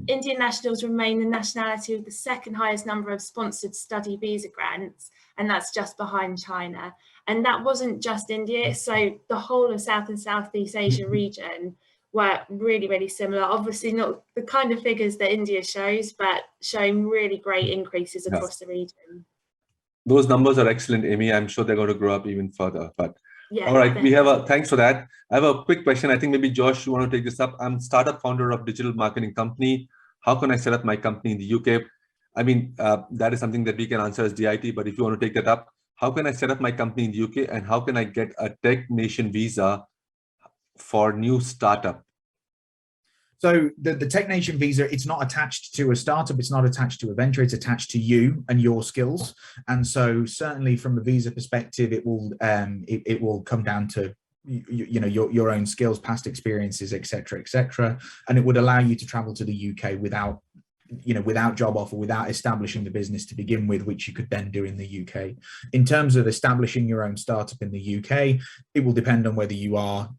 Indian nationals remain the nationality with the second highest number of sponsored study visa grants, and that's just behind China. And that wasn't just India, so the whole of South and Southeast Asia region were really, really similar. Obviously not the kind of figures that India shows, but showing really great increases across the region.
Those numbers are excellent, Amy. I'm sure they're going to grow up even further. But
yeah,
all right, we have thanks for that. I have a quick question. I think maybe Josh, you want to take this up. I'm startup founder of digital marketing company. How can I set up my company in the UK? I mean, that is something that we can answer as DIT, but if you want to take that up, how can I set up my company in the UK, and how can I get a Tech Nation visa for new startup?
So the Tech Nation visa, it's not attached to a startup, it's not attached to a venture, it's attached to you and your skills. And so certainly from a visa perspective, it will come down to your own skills, past experiences, etc., and it would allow you to travel to the UK without job offer, without establishing the business to begin with, which you could then do in the UK. In terms of establishing your own startup in the UK, it will depend on whether you are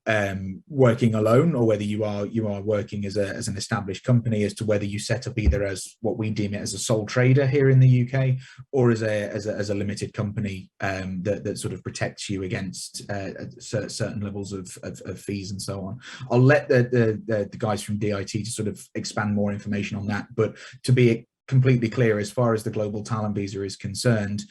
working alone or whether you are working as an established company, as to whether you set up either as what we deem it as a sole trader here in the UK, or as a limited company that sort of protects you against certain levels of fees and so on. I'll let the guys from DIT to sort of expand more information on that, but to be completely clear, as far as the global talent visa is concerned,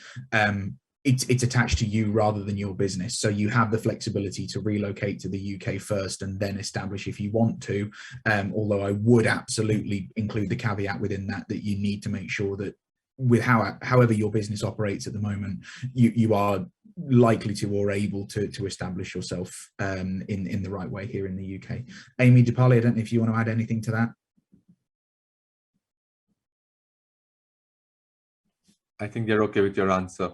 it's attached to you rather than your business. So you have the flexibility to relocate to the UK first and then establish if you want to. Although I would absolutely include the caveat within that you need to make sure that with however your business operates at the moment, you are likely to or able to establish yourself in the right way here in the UK. Amy, Deepali, I don't know if you want to add anything to that.
I think they're okay with your answer.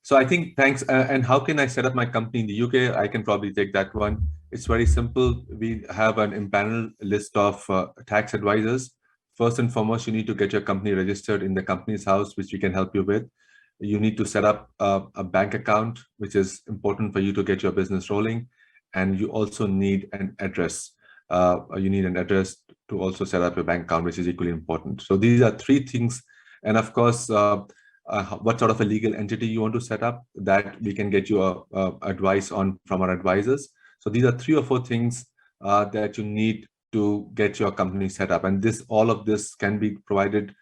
So I think thanks. And how can I set up my company in the UK? I can probably take that one. It's very simple. We have an impaneled list of tax advisors. First and foremost, you need to get your company registered in the company's house, which we can help you with. You need to set up a bank account, which is important for you to get your business rolling. And you also need an address. You need an address to also set up a bank account, which is equally important. So these are three things. And of course, what sort of a legal entity you want to set up, that we can get you advice on from our advisors. So these are 3 or 4 things that you need to get your company set up. And all of this can be provided,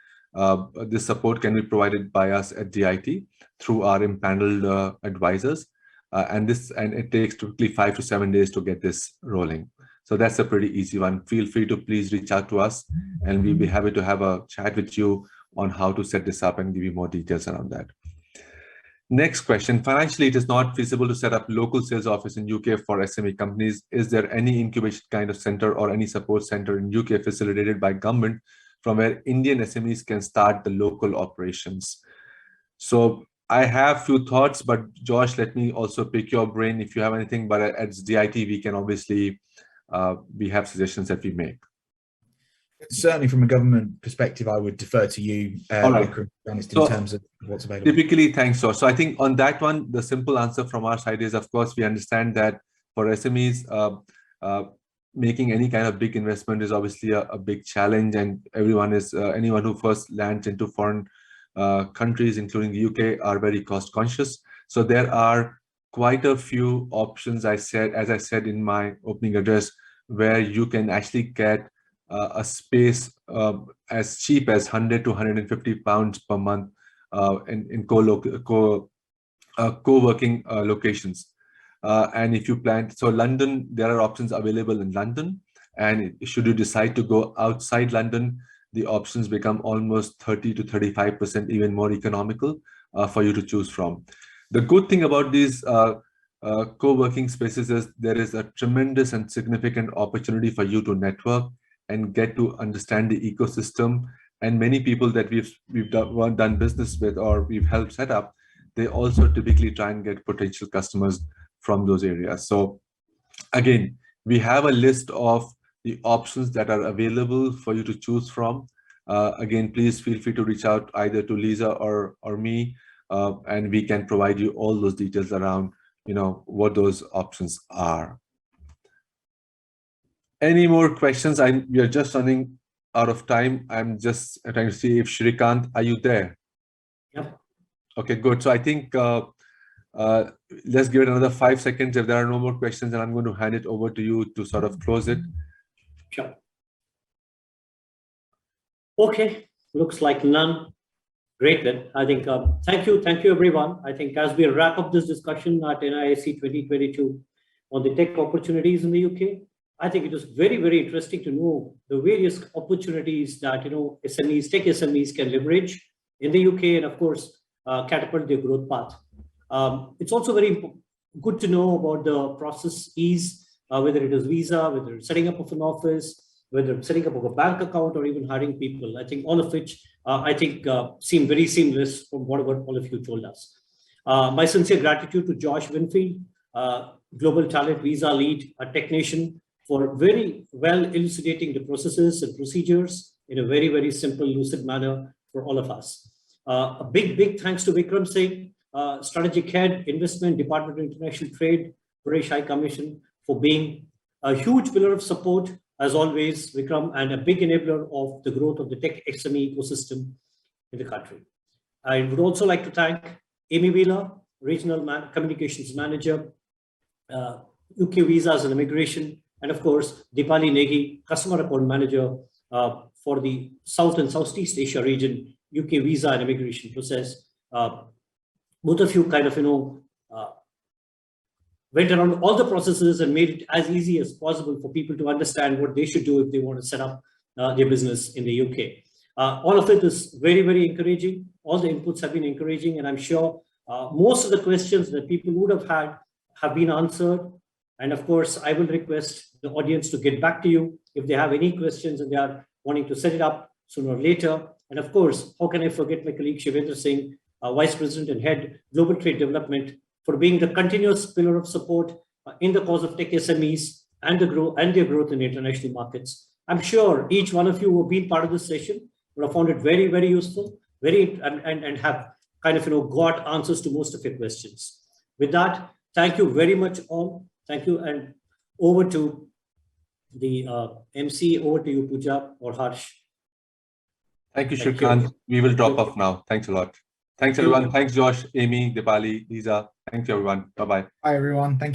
this support can be provided by us at DIT through our impaneled advisors. And it takes typically 5 to 7 days to get this rolling. So that's a pretty easy one. Feel free to please reach out to us, and we'll be happy to have a chat with you on how to set this up and give you more details around that. Next question. Financially, it is not feasible to set up local sales office in UK for SME companies. Is there any incubation kind of center or any support center in UK facilitated by government from where Indian SMEs can start the local operations? So I have few thoughts, but Josh, let me also pick your brain if you have anything. But at DIT, we can obviously, we have suggestions that we make.
Certainly from a government perspective, I would defer to you, Vikram, in terms of what's available.
Typically, thanks, Josh. So I think on that one, the simple answer from our side is, of course, we understand that for SMEs, making any kind of big investment is obviously a big challenge, and anyone who first lands into foreign countries, including the UK, are very cost conscious. So there are quite a few options, as I said in my opening address, where you can actually get a space as cheap as 100 to 150 pounds per month in co-working locations. And if you plan, so London, there are options available in London. And should you decide to go outside London, the options become almost 30 to 35% even more economical for you to choose from. The good thing about these co-working spaces is there is a tremendous and significant opportunity for you to network and get to understand the ecosystem. And many people that we've done business with or we've helped set up, they also typically try and get potential customers from those areas. So again, we have a list of the options that are available for you to choose from. Again, please feel free to reach out either to Lisa or me, and we can provide you all those details around, what those options are. Any more questions? We are just running out of time. I'm just trying to see if Shrikant, are you there?
Yep.
Okay, good. So I think let's give it another 5 seconds. If there are no more questions, then I'm going to hand it over to you to sort of close it.
Sure. Okay, looks like none. Great then. I think thank you everyone. I think as we wrap up this discussion at NISC 2022 on the tech opportunities in the UK, I think it was very, very interesting to know the various opportunities that SMEs, tech SMEs can leverage in the UK, and of course catapult their growth path. It's also very good to know about the process ease, whether it is visa, whether it's setting up of an office, whether it's setting up of a bank account, or even hiring people. I think all of which seem very seamless from whatever all of you told us. My sincere gratitude to Josh Winfield, Global Talent Visa Lead, a technician, for very well elucidating the processes and procedures in a very, very simple, lucid manner for all of us. A big thanks to Vikram Singh, Strategic Head, Investment, Department of International Trade, British High Commission, for being a huge pillar of support, as always, Vikram, and a big enabler of the growth of the tech SME ecosystem in the country. I would also like to thank Amy Wheeler, Regional Communications Manager, UK Visas and Immigration, and of course, Deepali Negi, Customer Account Manager for the South and Southeast Asia region, UK Visa and Immigration process. Both of you kind of, went around all the processes and made it as easy as possible for people to understand what they should do if they want to set up their business in the UK. All of it is very, very encouraging. All the inputs have been encouraging, and I'm sure most of the questions that people would have had have been answered. And of course, I will request the audience to get back to you if they have any questions and they are wanting to set it up sooner or later. And of course, how can I forget my colleague Shivendra Singh, Vice President and Head, Global Trade Development, for being the continuous pillar of support in the cause of tech SMEs and their growth in international markets. I'm sure each one of you who have been part of this session would have found it very, very useful, and have kind of got answers to most of your questions. With that, thank you very much all. Thank you, and over to the MC, over to you, Pooja or Harsh.
Thank you, Shrikant. We will drop off now. Thanks a lot. Thanks, everyone. Thanks, Josh, Amy, Deepali, Lisa. Thank you, everyone. Bye-bye.
Bye, everyone. Thank you.